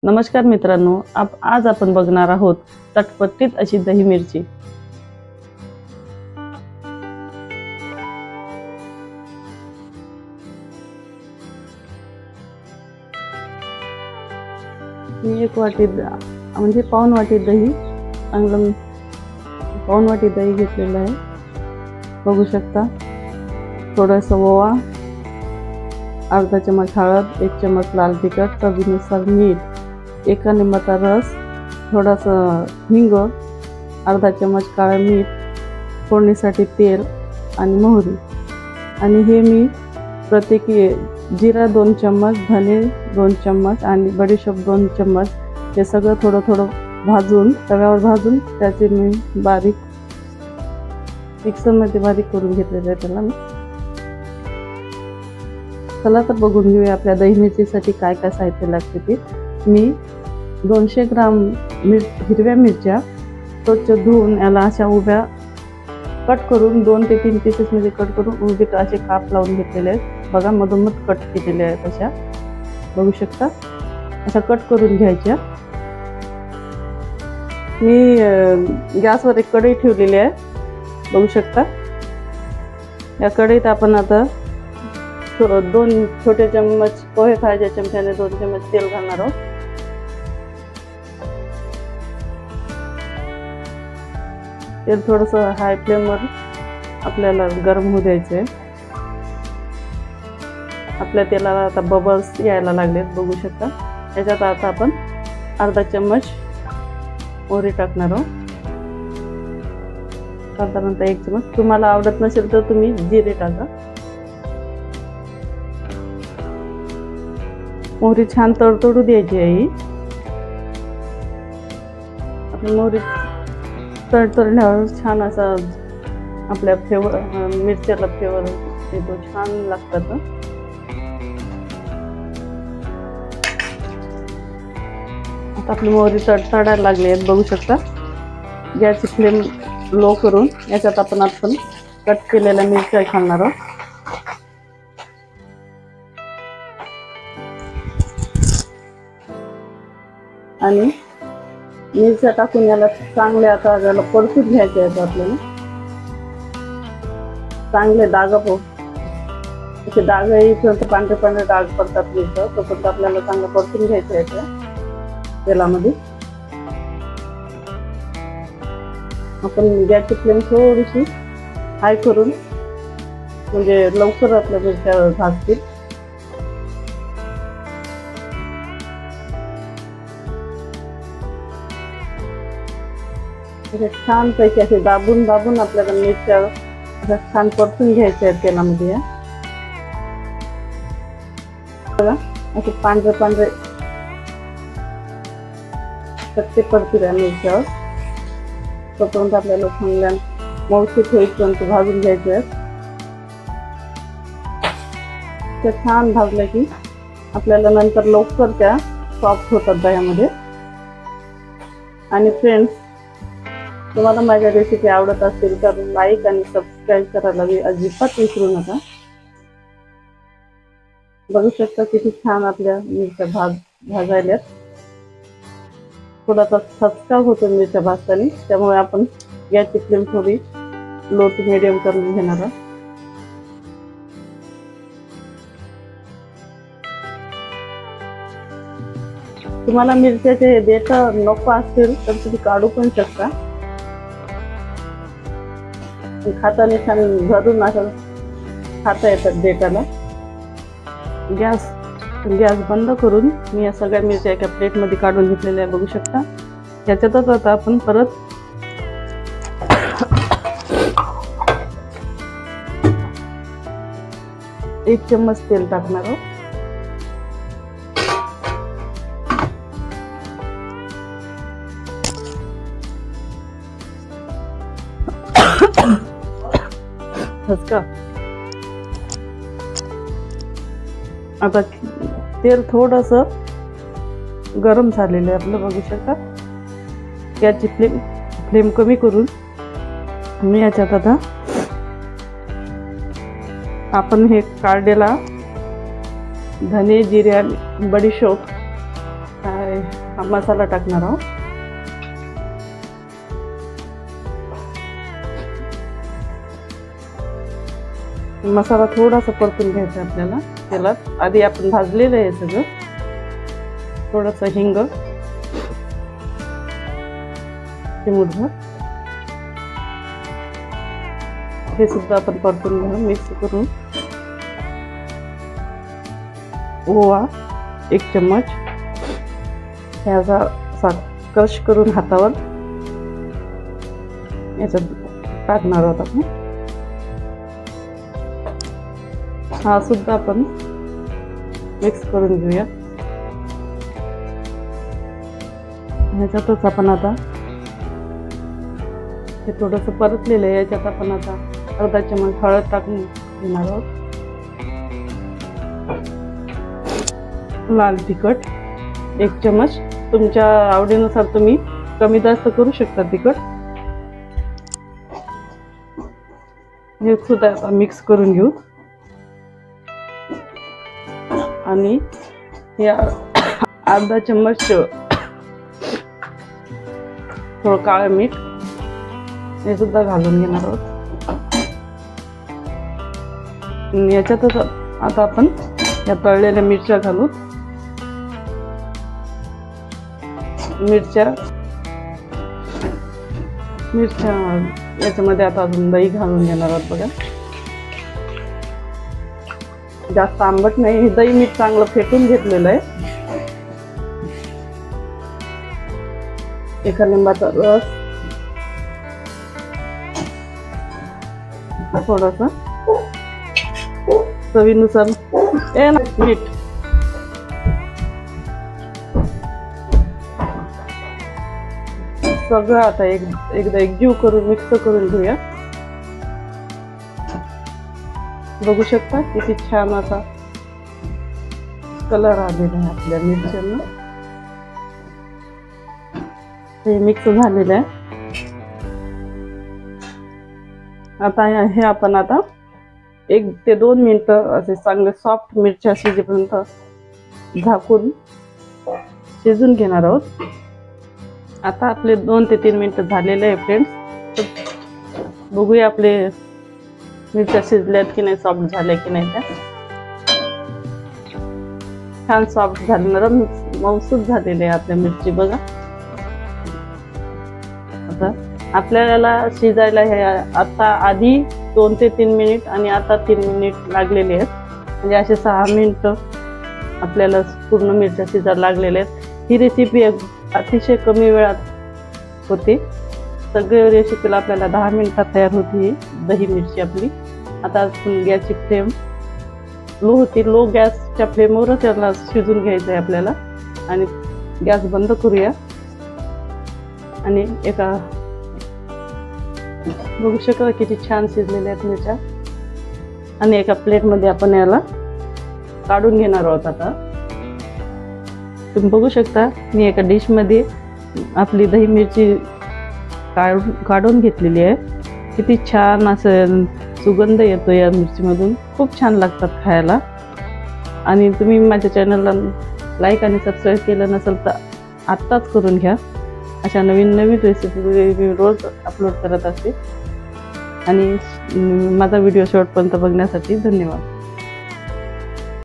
नमस्कार मित्रांनो, आज आपण बघणार आहोत चटपटीत अशी दही मिरची। मी एक वाटी म्हणजे पाऊण वाटी दही, चांगलं पाऊण वाटी दही घेतलेलं आहे। बघू शकता, थोडासा ओवा, अर्धा चमच हळद, 1 चमच लाल तिखट, चवीनुसार मीठ, 1 लिंबाचा रस, थोडासा हिंग, अर्धा चमच काळं मीठ, फोडणीसाठी तेल आणि मोहरी। आणि हे मी प्रत्येकी जिरा 2 चम्मच, धने 2 चम्मच आणि बडीशेप 2 चम्मच हे सगळं थोडं थोडं भाजून तव्यावर भाजून त्याचे मी बारीक मिक्सरमध्ये बारीक करून घेतलेलं आहे त्याला मी। चला तर बघून घेऊया आपल्या दही मिरचीसाठी काय काय साहित्य लागते ते। मी 200 ग्राम हिरव्या मिरच्या स्वच्छ धुवून याला अशा उभ्या कट करून 2 ते 3 पीसेसमध्ये कट करून उभे असे काप लावून घेतलेले आहेत। बघा, मधोमध कट केलेले आहेत अशा, बघू शकता, अशा कट करून घ्यायच्या। मी गॅसवर एक कढई ठेवलेली आहे, बघू शकता। या कढईत आपण आता 2 छोटे चम्मच पोहे खायच्या चमच्याने 2 चम्मच तेल घालणार आहोत। तेल थोडंसं हाय फ्लेमवर आपल्याला गरम होऊ द्यायचं आहे। आपल्या तेलाला आता बबल्स यायला लागलेत, बघू शकता। याच्यात आता आपण अर्धा चम्मच मोहरी टाकणार आहोत, साधारणतः 1 चम्मच। तुम्हाला आवडत नसेल तर तुम्ही जिरे टाका। मोहरी छान तडतडू द्यायची आहे। आपण मोहरी तडतडल्यावर छान असा आपल्या मिरच्याला फ्लेवर येतो, छान लागतात। आता आपली मोहरी तडतडायला लागली आहे, बघू शकता। गॅसची फ्लेम लो करून याच्यात आपण कट केलेल्या मिरच्या घालणार आहोत। आणि मिरच्या टाकून याला चांगले आता याला परतून घ्यायचे आहेत आपल्याला। चांगले डाग असे डाग येईपर्यंत पांढरे पांढरे डाग पडतात मिरच्या, तोपर्यंत आपल्याला चांगलं परतून घ्यायचं आहे त्या तेलामध्ये। आपण गॅसची फ्लेम थोडीशी हाय करून, म्हणजे लवकर आपल्या मिरच्या भाजतील। छान पैकी असे दाबून दाबून आपल्याला मिरच्या छान परतून घ्यायच्या आहेत तेलामध्ये। बघा, असे पांढरे पांढरे चट्टे पडतील या मिरच्यावर, तोपर्यंत आपल्याला चांगल्या मऊसूत होईपर्यंत भाजून घ्यायचे आहेत। त्या छान भाजल्या की आपल्याला नंतर लवकर त्या सॉफ्ट होतात दह्यामध्ये। आणि फ्रेंड्स, तुम्हाला माझ्या रेसिपी आवडत असतील तर लाईक आणि सबस्क्राईब करायला अजिबात विसरू नका। बघू शकता किती छान आपल्या मिरच्या भाजायल्यात। थोडासा सबस्क्राईब होतो मिरच्या भाजताना, त्यामुळे आपण गॅसची फ्लेम थोडी लो टू मीडियम करून घेणार आहोत। तुम्हाला मिरच्याचे देठ नको असतील तर तुम्ही काढू पण शकता। खाताना छान भरून असं खाता येतात देठाला। गॅस बंद करून मी या सगळ्या मिरच्या एका प्लेटमध्ये काढून घेतलेल्या आहे, बघू शकता। याच्यातच आता आपण परत एक चम्मच तेल टाकणार आहोत। आता तेल थोडस गरम झालेलं आहे आपलं, बघू शकता। याची फ्लेम कमी करून मी याच्यात आता आपण हे काढलेला धने, जिरे, बडीशेप हा मसाला टाकणार आहोत. मसाला थोडासा परतून घ्यायचा आपल्याला तेलात. आधी आपण भाजलेलं आहे सगळं. थोडंसं हिंग, चिमूटभर, हे सुद्धा आपण परतून घेऊन मिक्स करून. ओवा 1 चम्मच, ह्याचा क्रश करून हातावर याच्यात टाकणार आहोत आपण. हा सुद्धा आपण मिक्स करून घेऊया. ह्याच्यातच आपण आता हे थोडंसं परतलेलं आहे, याच्यात आपण आता अर्धा चम्मच हळद टाकून घेणार आहोत. लाल तिखट 1 चम्मच, तुमच्या आवडीनुसार तुम्ही कमी जास्त करू शकता तिखट. हे सुद्धा मिक्स करून घेऊ. आणि हे अर्धा चम्मच थोडं काळं मीठ हे सुद्धा घालून घेणार आहोत. याच्यातच आता आपण या तळलेल्या मिरच्या घालू. मिरच्या याच्यामध्ये आता अजून दही घालून घेणार आहोत. बघा, जास्त आंबट नाही, दही मीठ चांगलं फेटून घेतलेलं आहे. एका लिंबाचा रस, थोडंसं चवीनुसार मीठ, सगळं आता एकदा एकजीव करून मिक्स करून घेऊया. बघू शकता किती छान असा कलर आलेला आहे आपल्या मिरच्यांना. हे मिक्स झालेलं आहे. आता हे आपण आता 1 ते 2 मिनिटं असे चांगले सॉफ्ट मिरच्या शिजेपर्यंत झाकून शिजून घेणार आहोत. आता आपले 2 ते 3 मिनिटं झालेले आहे फ्रेंड्स. बघूया आपले मिरच्या शिजल्यात की नाही, सॉफ्ट झाल्या की नाही. त्या छान सॉफ्ट झाले, नरम मऊसूत झालेले आहे आपल्या मिरची. बघा, आता आपल्याला शिजायला हे आता आधी 2 ते 3 मिनिट आणि आता 3 मिनिट लागलेले आहेत. म्हणजे असे 6 मिनिटं आपल्याला पूर्ण मिरच्या शिजायला लागलेल्या आहेत. ही रेसिपी अतिशय कमी वेळात होते. सगळ्या रेसिपीला आपल्याला 10 मिनिटात तयार होती दही मिरची आपली. आता आपण गॅसची फ्लेम लो होती. लो गॅसच्या फ्लेमवरच याला शिजून घ्यायचं आहे आपल्याला. आणि गॅस बंद करूया. आणि एका बघू शकता किती छान शिजलेल्या आहेत मिरच्या. आणि एका प्लेटमध्ये आपण याला काढून घेणार आहोत. आता तुम्ही बघू शकता मी एका डिशमध्ये आपली दही मिरची काढून घेतलेली आहे. किती छान असं सुगंध येतो या मिरचीमधून. खूप छान लागतात खायला. आणि तुम्ही माझ्या चॅनलला लाईक आणि सबस्क्राईब केलं नसेल तर आत्ताच करून घ्या. अशा नवीन नवीन रेसिपी रोज अपलोड करत असते. आणि माझा व्हिडिओ शेवटपर्यंत बघण्यासाठी धन्यवाद.